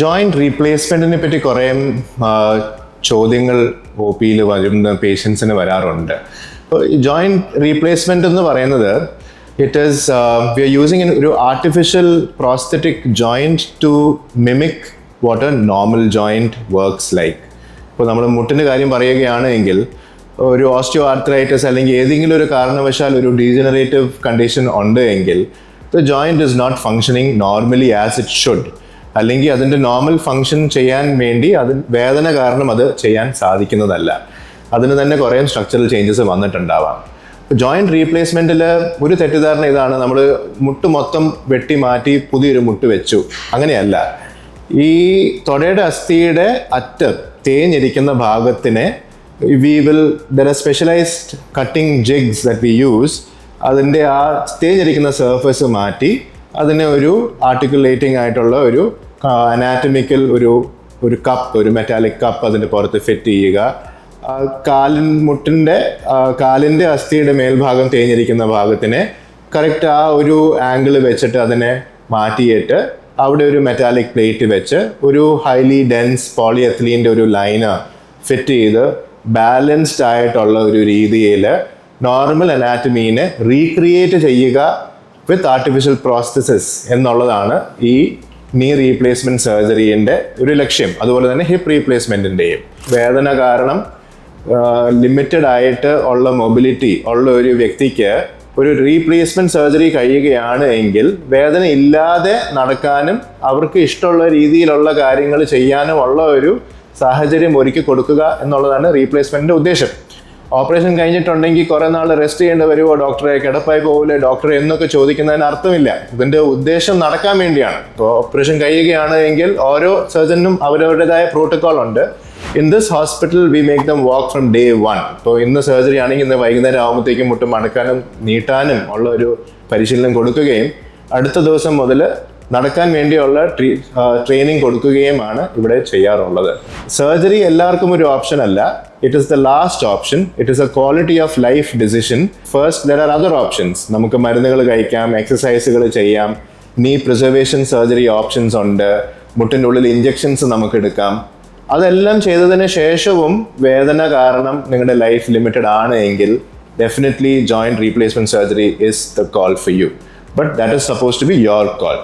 Joint റീപ്ലേസ്മെൻറ്റിനെ പറ്റി കുറേ ചോദ്യങ്ങൾ ഒ പിയിൽ വരുന്ന പേഷ്യൻസിന് വരാറുണ്ട്. അപ്പോൾ ജോയിൻറ്റ് റീപ്ലേസ്മെൻറ്റ് എന്ന് പറയുന്നത് it is we are using ഒരു artificial prosthetic joint to mimic what a normal joint works like. ഇപ്പോൾ നമ്മൾ മുട്ടിൻ്റെ കാര്യം പറയുകയാണെങ്കിൽ ഒരു ഓസ്റ്റിയോ ആർത്രൈറ്റിസ് അല്ലെങ്കിൽ ഏതെങ്കിലും ഒരു കാരണവശാൽ ഒരു ഡീജനറേറ്റീവ് കണ്ടീഷൻ ഉണ്ട് എങ്കിൽ the joint is not functioning normally as it should, അല്ലെങ്കിൽ അതിൻ്റെ നോർമൽ ഫങ്ഷൻ ചെയ്യാൻ വേണ്ടി വേദന കാരണം അത് ചെയ്യാൻ സാധിക്കുന്നതല്ല. അതിന് തന്നെ കുറേ സ്ട്രക്ചറൽ ചേഞ്ചസ് വന്നിട്ടുണ്ടാവാം. ജോയിൻറ്റ് റീപ്ലേസ്മെൻറ്റിൽ ഒരു തെറ്റിദ്ധാരണ ഇതാണ്, നമ്മൾ മുട്ട് മൊത്തം വെട്ടി മാറ്റി പുതിയൊരു മുട്ട് വെച്ചു. അങ്ങനെയല്ല. ഈ തൊടയുടെ അസ്ഥിയുടെ അറ്റം തേഞ്ഞിരിക്കുന്ന ഭാഗത്തിനെ there are specialized cutting jigs that we use. അതിൻ്റെ ആ തേഞ്ഞിരിക്കുന്ന സർഫസ് മാറ്റി അതിനെ ഒരു ആർട്ടിക്കുലേറ്റിംഗ് ആയിട്ടുള്ള ഒരു അനാറ്റമിക്കൽ ഒരു കപ്പ്, ഒരു മെറ്റാലിക് കപ്പ് അതിൻ്റെ പുറത്ത് ഫിറ്റ് ചെയ്യുക. കാലിൻ്റെ അസ്ഥിയുടെ മേൽഭാഗം തേഞ്ഞിരിക്കുന്ന ഭാഗത്തിനെ കറക്റ്റ് ആ ഒരു ആംഗിൾ വെച്ചിട്ട് അതിനെ മാറ്റിയിട്ട് അവിടെ ഒരു മെറ്റാലിക് പ്ലേറ്റ് വെച്ച് ഒരു ഹൈലി ഡെൻസ് പോളിയെത്തിലീൻ്റെ ഒരു ലൈനർ ഫിറ്റ് ചെയ്ത് ബാലൻസ്ഡ് ആയിട്ടുള്ള ഒരു രീതിയിൽ നോർമൽ അനാറ്റമീനെ റീക്രിയേറ്റ് ചെയ്യുക വിത്ത് ആർട്ടിഫിഷ്യൽ പ്രോസ്തസിസ് എന്നുള്ളതാണ് ഈ നീ റീപ്ലേസ്മെൻറ്റ് സർജറീൻ്റെ ഒരു ലക്ഷ്യം. അതുപോലെ തന്നെ ഹിപ്പ് റീപ്ലേസ്മെൻറ്റിൻ്റെയും. വേദന കാരണം ലിമിറ്റഡ് ആയിട്ട് ഉള്ള മൊബിലിറ്റി ഉള്ള ഒരു വ്യക്തിക്ക് ഒരു റീപ്ലേസ്മെൻറ്റ് സർജറി കഴിയുകയാണ് എങ്കിൽ വേദന ഇല്ലാതെ നടക്കാനും അവർക്ക് ഇഷ്ടമുള്ള രീതിയിലുള്ള കാര്യങ്ങൾ ചെയ്യാനും ഉള്ള ഒരു സാഹചര്യം ഒരുക്കി കൊടുക്കുക എന്നുള്ളതാണ് റീപ്ലേസ്മെൻറ്റിൻ്റെ ഉദ്ദേശം. ഓപ്പറേഷൻ കഴിഞ്ഞിട്ടുണ്ടെങ്കിൽ കുറേ നാൾ റെസ്റ്റ് ചെയ്യേണ്ടി വരുമോ ഡോക്ടറെ, കിടപ്പായി പോകില്ലേ ഡോക്ടറെ എന്നൊക്കെ ചോദിക്കുന്നതിന് അർത്ഥമില്ല. ഇതിൻ്റെ ഉദ്ദേശം നടക്കാൻ വേണ്ടിയാണ്. ഇപ്പോൾ ഓപ്പറേഷൻ കഴിയുകയാണ് എങ്കിൽ ഓരോ സർജനും അവരവരുടേതായ പ്രോട്ടോക്കോൾ ഉണ്ട്. In this hospital we make them walk from day 1. ഇപ്പോൾ ഇന്ന് സർജറി ആണെങ്കിൽ ഇന്ന് വൈകുന്നേരം ആകുമ്പോഴത്തേക്കും മുട്ട് മടക്കാനും നീട്ടാനും ഉള്ള ഒരു പരിശീലനം കൊടുക്കുകയും അടുത്ത ദിവസം മുതൽ നടക്കാൻ വേണ്ടിയുള്ള ട്രെയിനിങ് കൊടുക്കുകയുമാണ് ഇവിടെ ചെയ്യാറുള്ളത്. സർജറി എല്ലാവർക്കും ഒരു ഓപ്ഷൻ അല്ല. It is the last option. It is A quality of life decision. First there are other options. നമുക്ക് മരുന്നുകൾ കഴിക്കാം, എക്സസൈസുകൾ ചെയ്യാം, നീ പ്രിസർവേഷൻ സർജറി ഓപ്ഷൻസ് ഉണ്ട്, മുട്ടിൻ്റെ ഉള്ളിൽ ഇഞ്ചെക്ഷൻസ് നമുക്ക് എടുക്കാം. അതെല്ലാം ചെയ്തതിന് ശേഷവും വേദന കാരണം നിങ്ങളുടെ ലൈഫ് ലിമിറ്റഡ് ആണ് എങ്കിൽ definitely joint replacement surgery is the call for you. But that is supposed to be your call.